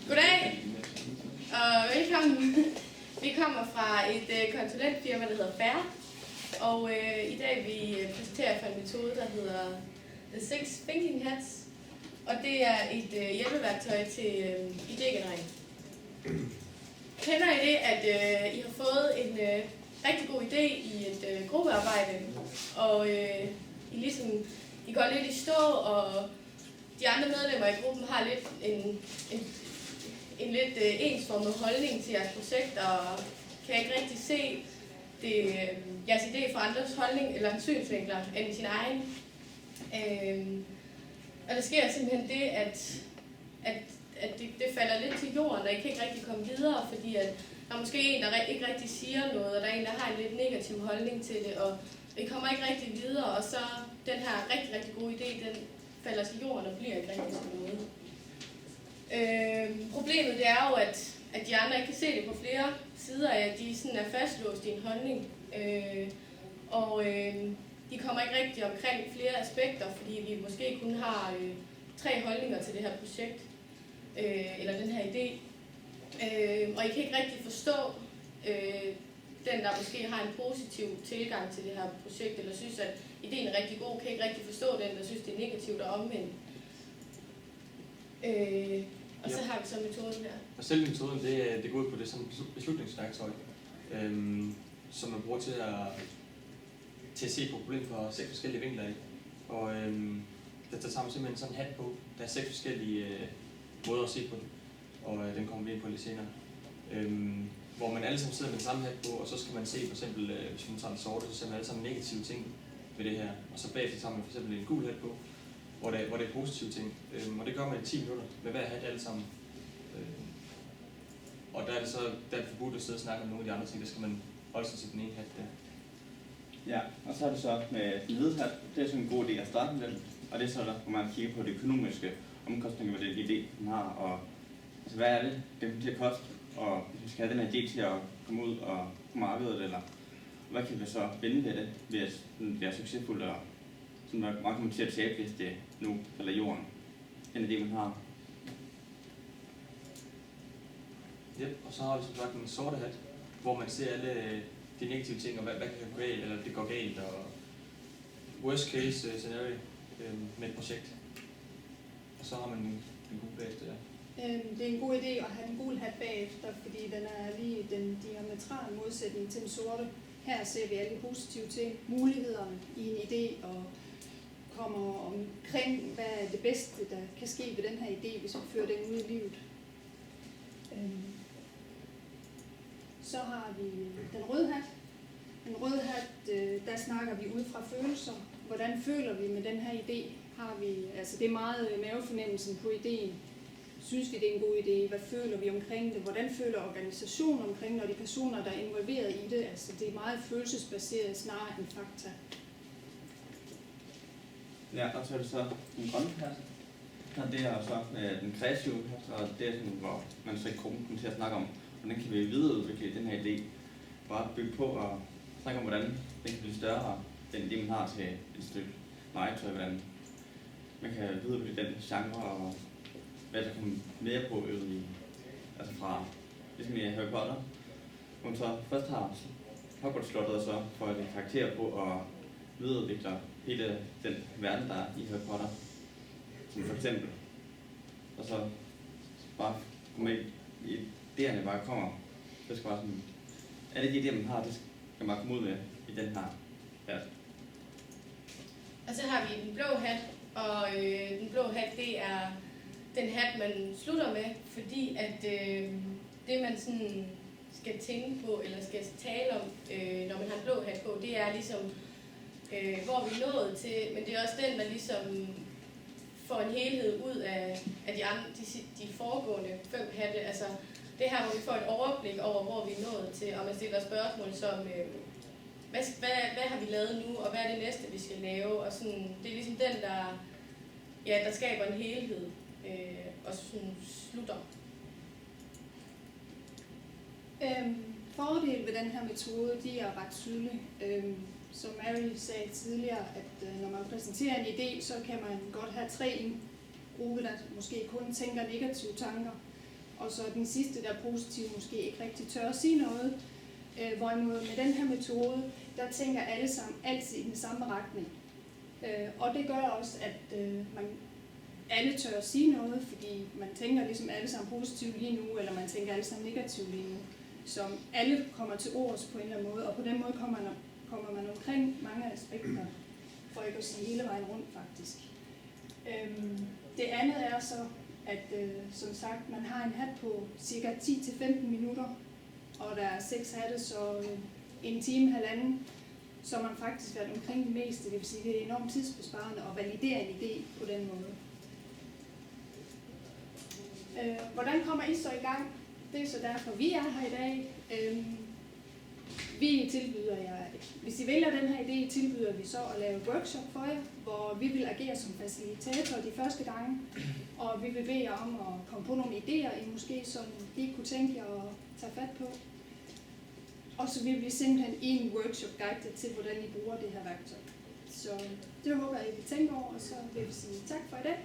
Goddag og velkommen. Vi kommer fra et konsulentfirma, der hedder Fair, og i dag vil vi præsentere for en metode, der hedder The Six Thinking Hats, og det er et hjælpeværktøj til idégenerering. Kender I det, at I har fået en rigtig god idé i et gruppearbejde, og I går lidt i stå, og de andre medlemmer i gruppen har lidt en lidt ensformet holdning til jeres projekt, og kan ikke rigtig se jeres idé fra andres holdning eller synsvinkler end sin egen. Og der sker simpelthen det, at det falder lidt til jorden, og I kan ikke rigtig komme videre, fordi at der er måske en, der ikke rigtig siger noget, og der er en, der har en lidt negativ holdning til det, og I kommer ikke rigtig videre, og så den her rigtig, rigtig gode idé, den falder til jorden og bliver ikke rigtig til noget. Problemet det er jo, at de andre ikke kan se det på flere sider af, at de sådan er fastlåst i en holdning. De kommer ikke rigtig omkring flere aspekter, fordi vi måske kun har 3 holdninger til det her projekt, eller den her idé. Og I kan ikke rigtig forstå den, der måske har en positiv tilgang til det her projekt, eller synes, at ideen er rigtig god, kan ikke rigtig forstå den, der synes, det er negativt og omvendt. Og så har vi så metoden her. Og selve metoden, det går ud på det som beslutningsværktøj, som man bruger til at se på problemet fra 6 forskellige vinkler i. Og der tager man simpelthen sådan en hat på. Der er 6 forskellige måder at se på det, og den kommer vi ind på lidt senere. Hvor man alle sammen sidder med den samme hat på, og så skal man se for eksempel, hvis man tager den sorte, så ser man alle sammen negative ting ved det her. Og så bagefter tager man for eksempel en gul hat på, hvor det er positive ting. Og det gør man i 10 minutter med hver hat alle sammen. Og der er det så forbudt at sidde og snakke om nogle af de andre ting, der skal man holde sig til den ene hat der. Ja, og så er det så med den hvide hat, det er sådan en god idé at starte med den. Og det er så der, hvor man kigger på det økonomiske omkostninger ved den idé, man har. Og altså, hvad er det kommer til at koste? Og hvis vi skal have den her idé til at komme ud og på markedet, eller hvad kan vi så vinde ved det, ved at den bliver succesfuld, og sådan meget kommer til at tabe, hvis det nu falder jorden, end det man har. Yep, og så har vi som sagt en sorte hat, hvor man ser alle de negative ting, og hvad kan gå galt, eller det går galt, og worst case scenario med et projekt. Og så har man en god bagefter der. Det er en god idé at have en gul hat bagefter, fordi den er lige den diametrale modsætning til den sorte. Her ser vi alle de positive ting, mulighederne i en idé, og kommer omkring, hvad er det bedste, der kan ske ved den her idé, hvis vi fører den ud i livet. Så har vi den røde hat. Den røde hat, der snakker vi ud fra følelser. Hvordan føler vi med den her idé? Det er meget mavefornemmelsen på ideen. Synes vi, det er en god idé? Hvad føler vi omkring det? Hvordan føler organisationen omkring det, og de personer, der er involveret i det? Altså, det er meget følelsesbaseret snarere end fakta. Ja, og så er det så en grønne hat. Og det er så den kreative hat, og det er sådan, hvor man så i gruppen kommer til at snakke om, hvordan kan vi videreudvikle den her idé. Bare bygge på og snakke om, hvordan den kan blive større, den idé, man har til et stykke legetøj, hvordan man kan videreudvikle den genre, og hvad der kommer mere på i, altså fra, ligesom i Harry Potter, hvor man så først har Hogwarts-slottet, og så får det karakter på og videreudvikler hele den verden, der er i Harry Potter, som for eksempel. Og så bare komme med i idéerne, bare kommer. Det skal bare sådan, alle de idéer, man har, det skal man komme ud med i den her hat. Og så har vi den blå hat, og den blå hat, det er den hat, man slutter med, fordi at det, man sådan skal tænke på, eller skal tale om, når man har en blå hat på, det er ligesom, hvor vi er nået til, men det er også den, der ligesom får en helhed ud af de foregående 5 hatte. Altså det her, hvor vi får et overblik over, hvor vi er nået til, og man stiller spørgsmål som, hvad har vi lavet nu, og hvad er det næste, vi skal lave, og sådan, det er ligesom den, der skaber en helhed, og sådan slutter. Fordelen ved den her metode, de er ret tydelige. Som Mary sagde tidligere, at når man præsenterer en idé, så kan man godt have 3 gruppe, der måske kun tænker negative tanker, og så den sidste, der er positiv, måske ikke rigtig tør at sige noget. Hvorimod med den her metode, der tænker alle sammen altid i den samme retning. Og det gør også, at man alle tør at sige noget, fordi man tænker ligesom alle sammen positivt lige nu, eller man tænker alle sammen negativt lige nu. Som alle kommer til ords på en eller anden måde, og på den måde kommer man omkring mange aspekter, for ikke at sige hele vejen rundt faktisk. Det andet er så, at som sagt, man har en hat på cirka 10-15 minutter, og der er 6 hatte, så en time, halvanden, så har man faktisk været omkring det meste. Det vil sige, det er enormt tidsbesparende at validere en idé på den måde. Hvordan kommer I så i gang? Det er så derfor, vi er her i dag. Vi tilbyder jer, hvis I vælger den her idé, tilbyder vi så at lave et workshop for jer, hvor vi vil agere som facilitator de første gange, og vi vil bede jer om at komme på nogle idéer, I måske som I kunne tænke jer at tage fat på. Og så vil vi simpelthen i en workshop guide til, hvordan I bruger det her værktøj. Så det håber jeg, I vil tænke over, og så vil vi sige tak for i dag.